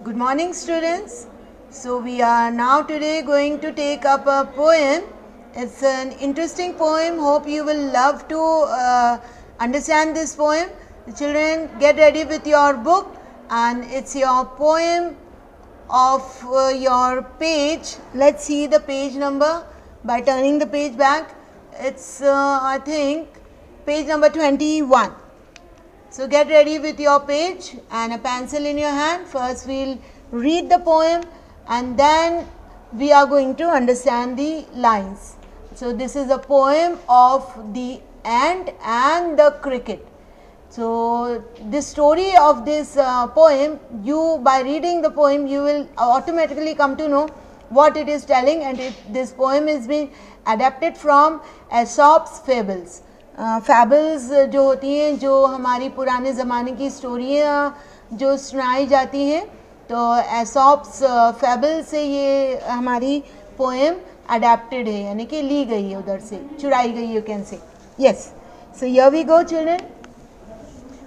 Good morning, students. So we are now today going to take up a poem. It's an interesting poem. Hope you will love to understand this poem. The children, get ready with your book, and it's your poem of your page. Let's see the page number by turning the page back. It's I think page number 21. So get ready with your page and a pencil in your hand. First we'll read the poem and then we are going to understand the lines. So this is a poem of the ant and the cricket. So the story of this poem, you by reading the poem you will automatically come to know what it is telling, and this poem is being adapted from Aesop's fables. फैबल्स जो होती हैं, जो हमारी पुराने ज़माने की स्टोरियाँ जो सुनाई जाती हैं, तो एसॉप्स फैबल से ये हमारी पोएम अडेप्टेड है, यानी कि ली गई है, उधर से चुराई गई, you can say. Yes, so here we go children.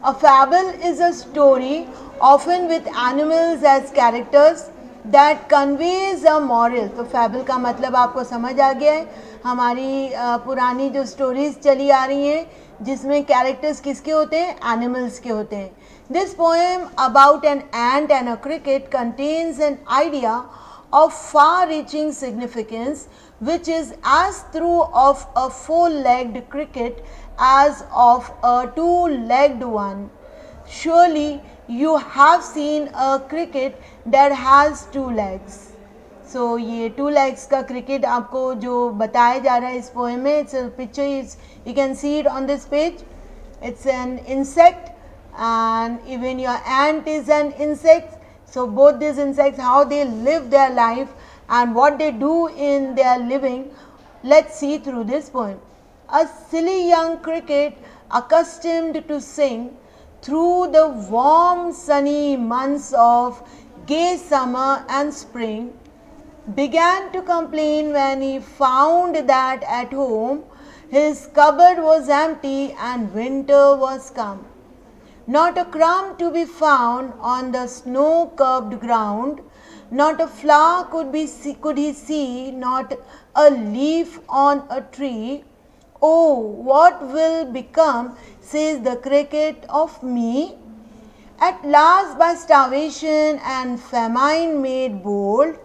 A fable is a story, often with animals as characters, that conveys a moral. तो fable का मतलब आपको समझ आ गया है. हमारी पुरानी जो स्टोरीज चली आ रही हैं जिसमें कैरेक्टर्स किसके होते हैं, एनिमल्स के होते हैं. This poem about an ant and a cricket contains an idea of far-reaching significance, which is as true of a four-legged cricket as of a two-legged one. Surely you have seen a cricket that has two legs. So ये two legs का cricket आपको जो बताया जा रहा है इस poem में, it's a picture, you can see it on this page. It's an insect, and even your ant is an insect. So both these insects, how they live their life and what they do in their living, let's see through this poem. A silly young cricket, accustomed to sing through the warm sunny months of gay summer and spring, began to complain when he found that at home his cupboard was empty and winter was come. Not a crumb to be found on the snow-curbed ground, not a flower could he see, not a leaf on a tree. Oh, what will become, says the cricket, of me? At last by starvation and famine made bold,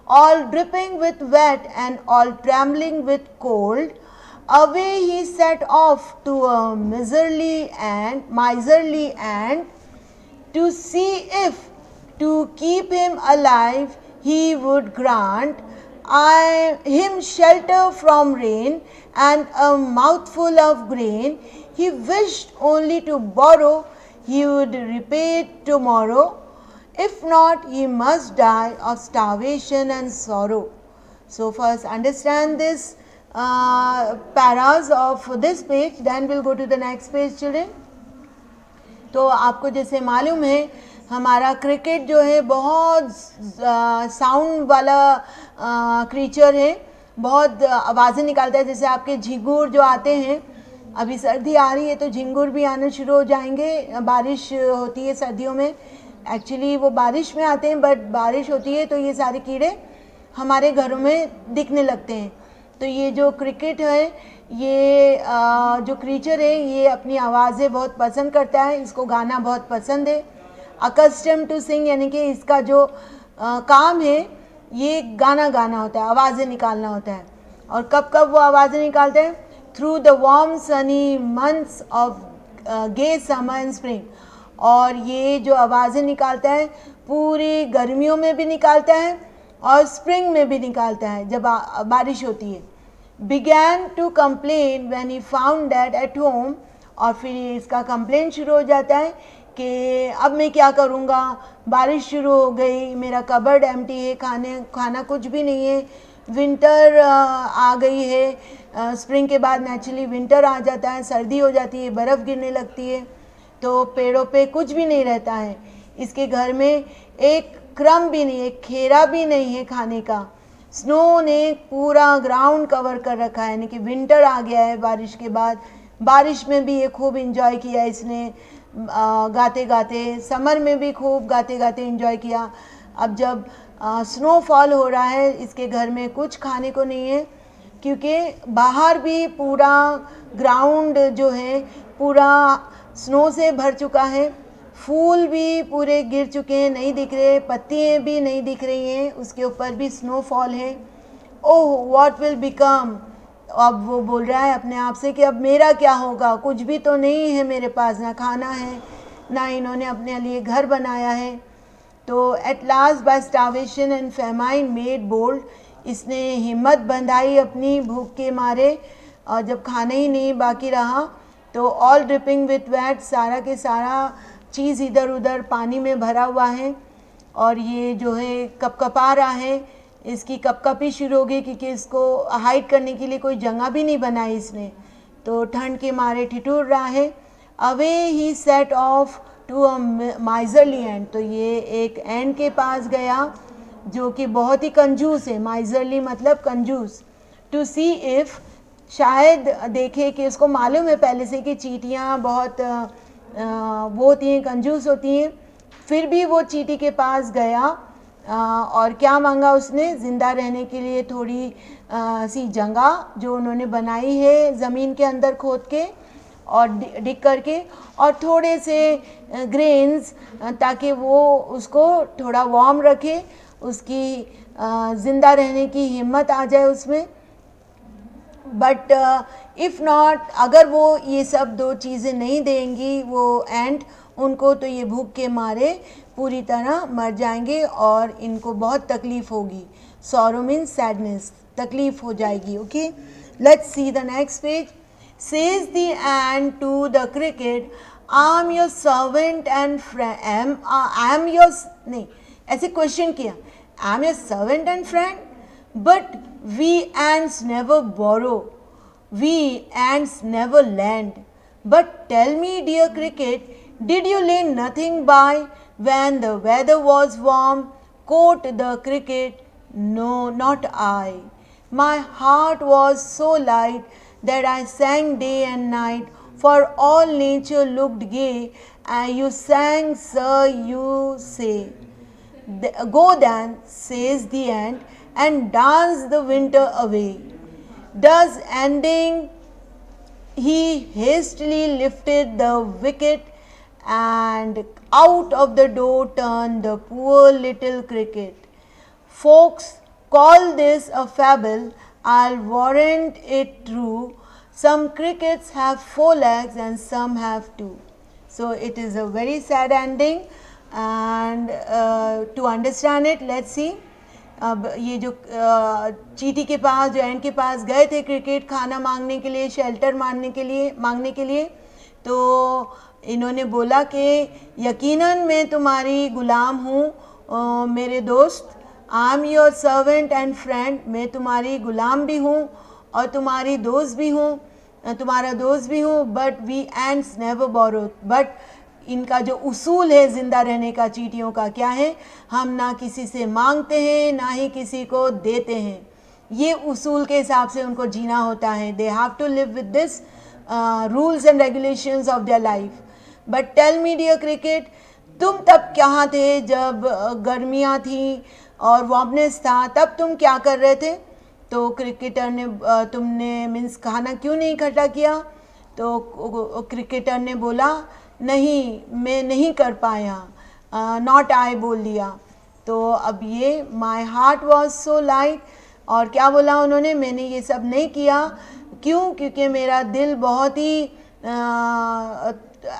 all dripping with wet and all trembling with cold, away he set off to a miserly ant to see if to keep him alive he would grant him shelter from rain and a mouthful of grain. He wished only to borrow, he would repay it tomorrow. If not, he must die of starvation and sorrow. So first understand this paras of this page, then we'll go to the next page children. तो आपको जैसे मालूम है हमारा cricket जो है बहुत sound वाला क्रीचर है, बहुत आवाज़ें निकालता है. जैसे आपके झिंगुर जो आते हैं, अभी सर्दी आ रही है तो झिंगुर भी आने शुरू हो जाएंगे. बारिश होती है सर्दियों में, एक्चुअली वो बारिश में आते हैं, बट बारिश होती है तो ये सारे कीड़े हमारे घरों में दिखने लगते हैं. तो ये जो क्रिकेट है, ये जो क्रीचर है, ये अपनी आवाज़ें बहुत पसंद करता है, इसको गाना बहुत पसंद है. अकस्टम टू सिंग, यानी कि इसका जो काम है ये गाना गाना होता है, आवाज़ें निकालना होता है. और कब कब वो आवाज़ें निकालते हैं? Through the warm sunny months of gay summer and spring. और ये जो आवाज़ें निकालता है पूरी गर्मियों में भी निकालता है और स्प्रिंग में भी निकालता है जब बारिश होती है. Began to complain when he found that at home, और फिर इसका कंप्लेन शुरू हो जाता है कि अब मैं क्या करूँगा, बारिश शुरू हो गई, मेरा कबर्ड एम्प्टी है, खाना कुछ भी नहीं है, विंटर आ गई है. स्प्रिंग के बाद नेचुरली विंटर आ जाता है, सर्दी हो जाती है, बर्फ़ गिरने लगती है, तो पेड़ों पे कुछ भी नहीं रहता है. इसके घर में एक क्रम भी नहीं, एक खेरा भी नहीं है खाने का. स्नो ने पूरा ग्राउंड कवर कर रखा है, यानी कि विंटर आ गया है बारिश के बाद. बारिश में भी ये खूब इंजॉय किया इसने, गाते गाते. समर में भी खूब गाते गाते इंजॉय किया. अब जब स्नोफॉल हो रहा है, इसके घर में कुछ खाने को नहीं है, क्योंकि बाहर भी पूरा ग्राउंड जो है पूरा स्नो से भर चुका है, फूल भी पूरे गिर चुके हैं, नहीं दिख रहे, पत्तियाँ भी नहीं दिख रही हैं, उसके ऊपर भी स्नोफॉल है। ओह व्हाट विल बिकम, अब वो बोल रहा है अपने आप से कि अब मेरा क्या होगा, कुछ भी तो नहीं है मेरे पास, ना खाना है ना इन्होंने अपने लिए घर बनाया है। तो at last by starvation and famine made bold, इसने हिम्मत बंधाई अपनी भूख के मारे, और जब खाना ही नहीं बाकी रहा तो ऑल ड्रिपिंग विथ वेट, सारा के सारा चीज़ इधर उधर पानी में भरा हुआ है, और ये जो है कपकपा रहा है, इसकी कपकपी शुरू हो गई क्योंकि इसको हाइड करने के लिए कोई जगह भी नहीं बनाई इसने, तो ठंड के मारे ठिठुर रहा है। Away he set off to a miserly end, तो ये एक एंड के पास गया जो कि बहुत ही कंजूस है, माइजरली मतलब कंजूस, टू सी इफ़, शायद देखे कि उसको मालूम है पहले से कि चींटियाँ बहुत वो होती हैं, कंजूस होती हैं, फिर भी वो चींटी के पास गया और क्या मांगा उसने, ज़िंदा रहने के लिए थोड़ी सी जगह जो उन्होंने बनाई है ज़मीन के अंदर खोद के और डिग करके, और थोड़े से ग्रेन्स, ताकि वो उसको थोड़ा वार्म रखे, उसकी ज़िंदा रहने की हिम्मत आ जाए उसमें। बट इफ़ नॉट, अगर वो ये सब दो चीज़ें नहीं देंगी वो एंट उनको, तो ये भूख के मारे पूरी तरह मर जाएंगे और इनको बहुत तकलीफ़ होगी। सॉरो मीन्स सैडनेस, तकलीफ़ हो जाएगी। Okay, let's see the next page. Says the ant to the cricket, I am your servant and friend, I am your, नहीं ऐसे क्वेश्चन किया, I am your servant and friend, but we ants never borrow, we ants never lend. But tell me, dear cricket, did you lay nothing by when the weather was warm? Quoth the cricket, no, not I. My heart was so light that I sang day and night, for all nature looked gay, and you sang, sir, you say. Go then, says the ant, and dance the winter away. Thus ending, he hastily lifted the wicket, and out of the door turned the poor little cricket. Folks call this a fable, I'll warrant it true. Some crickets have 4 legs and some have 2. So it is a very sad ending, and to understand it, let's see. अब ये जो चींटी के पास, जो एंट के पास गए थे cricket खाना मांगने के लिए, शेल्टर मांगने के लिए, तो इन्होंने बोला कि यकीनन मैं तुम्हारी गुलाम हूँ मेरे दोस्त, आई am your servant and friend, मैं तुम्हारी गुलाम भी हूँ और तुम्हारी दोस्त भी हूँ, तुम्हारा दोस्त भी हूँ। But we ants never borrow, but इनका जो उसूल है ज़िंदा रहने का चींटियों का क्या है, हम ना किसी से मांगते हैं ना ही किसी को देते हैं, ये उसूल के हिसाब से उनको जीना होता है। They have to live with this rules and regulations of their life. But tell me dear cricket, तुम तब कहाँ थे जब गर्मियाँ थी और वार्मनेस था, तब तुम क्या कर रहे थे? तो क्रिकेटर ने तुमने मीन्स खाना क्यों नहीं इकट्ठा किया? तो क्रिकेटर ने बोला नहीं, मैं नहीं कर पाया, नॉट आई बोल दिया। तो अब ये my heart was so light, और क्या बोला उन्होंने, मैंने ये सब नहीं किया, क्यों? क्योंकि मेरा दिल बहुत ही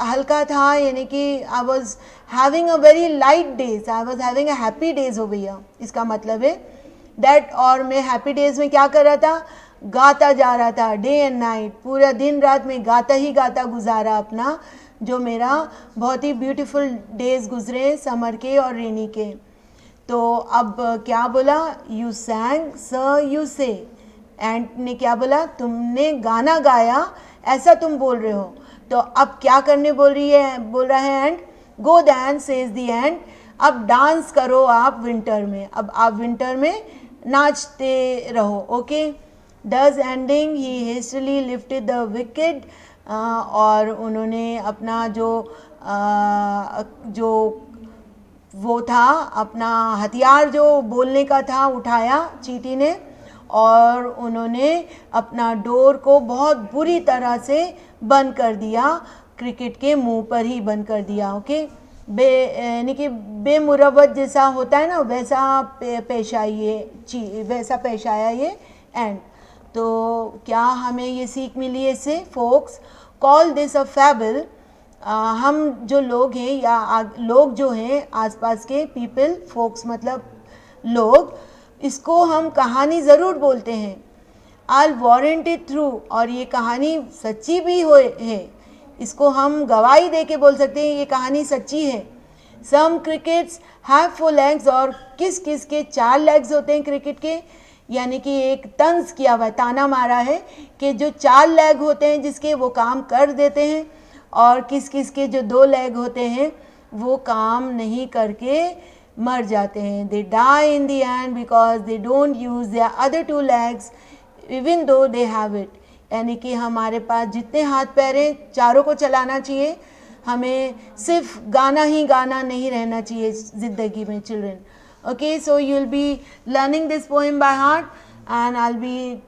हल्का था, यानी कि I was having a very light days, I was having a happy days over here. इसका मतलब है दैट, और मैं हैप्पी डेज में क्या कर रहा था, गाता जा रहा था, डे एंड नाइट, पूरा दिन रात में गाता ही गाता गुजारा अपना, जो मेरा बहुत ही ब्यूटीफुल डेज गुजरे समर के और रेनी के। तो अब क्या बोला, यू सैंग सर यू से, एंट ने क्या बोला, तुमने गाना गाया ऐसा तुम बोल रहे हो। तो अब क्या करने बोल रहा है एंट, गो दैन सेज द एंट, अब डांस करो आप विंटर में, अब आप विंटर में नाचते रहो। ओके, दस ending he hastily lifted the wicket, और उन्होंने अपना जो वो था अपना हथियार जो बोलने का था उठाया चींटी ने, और उन्होंने अपना डोर को बहुत बुरी तरह से बंद कर दिया, क्रिकेट के मुंह पर ही बंद कर दिया। ओके, यानी कि बेमुरवत जैसा होता है ना, वैसा पेश आई ये वैसा पेश आया ये एंड। तो क्या हमें ये सीख मिली है इससे? Folks call this a fable. हम जो लोग हैं या लोग जो हैं आसपास के पीपल, फोक्स मतलब लोग, इसको हम कहानी ज़रूर बोलते हैं। आई वारंट इट थ्रू, और ये कहानी सच्ची भी है, इसको हम गवाही दे के बोल सकते हैं ये कहानी सच्ची है। सम क्रिकेट्स हैव 4 legs, और किस किस के 4 legs होते हैं क्रिकेट के, यानी कि एक तंज किया हुआ, ताना मारा है कि जो 4 लेग होते हैं जिसके वो काम कर देते हैं, और किस किस के जो 2 लेग होते हैं वो काम नहीं करके मर जाते हैं। They die in the end because they don't use their other 2 legs even though they have it. यानी कि हमारे पास जितने हाथ पैर हैं चारों को चलाना चाहिए, हमें सिर्फ गाना ही गाना नहीं रहना चाहिए ज़िंदगी में children. Okay, so you'll be learning this poem by heart, and I'll be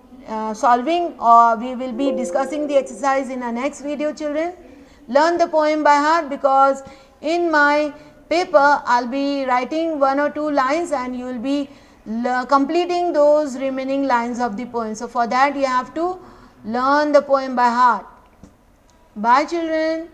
solving, or we will be discussing the exercise in our next video, children. Learn the poem by heart, because in my paper I'll be writing 1 or 2 lines and you will be completing those remaining lines of the poem. So for that you have to learn the poem by heart. Bye children.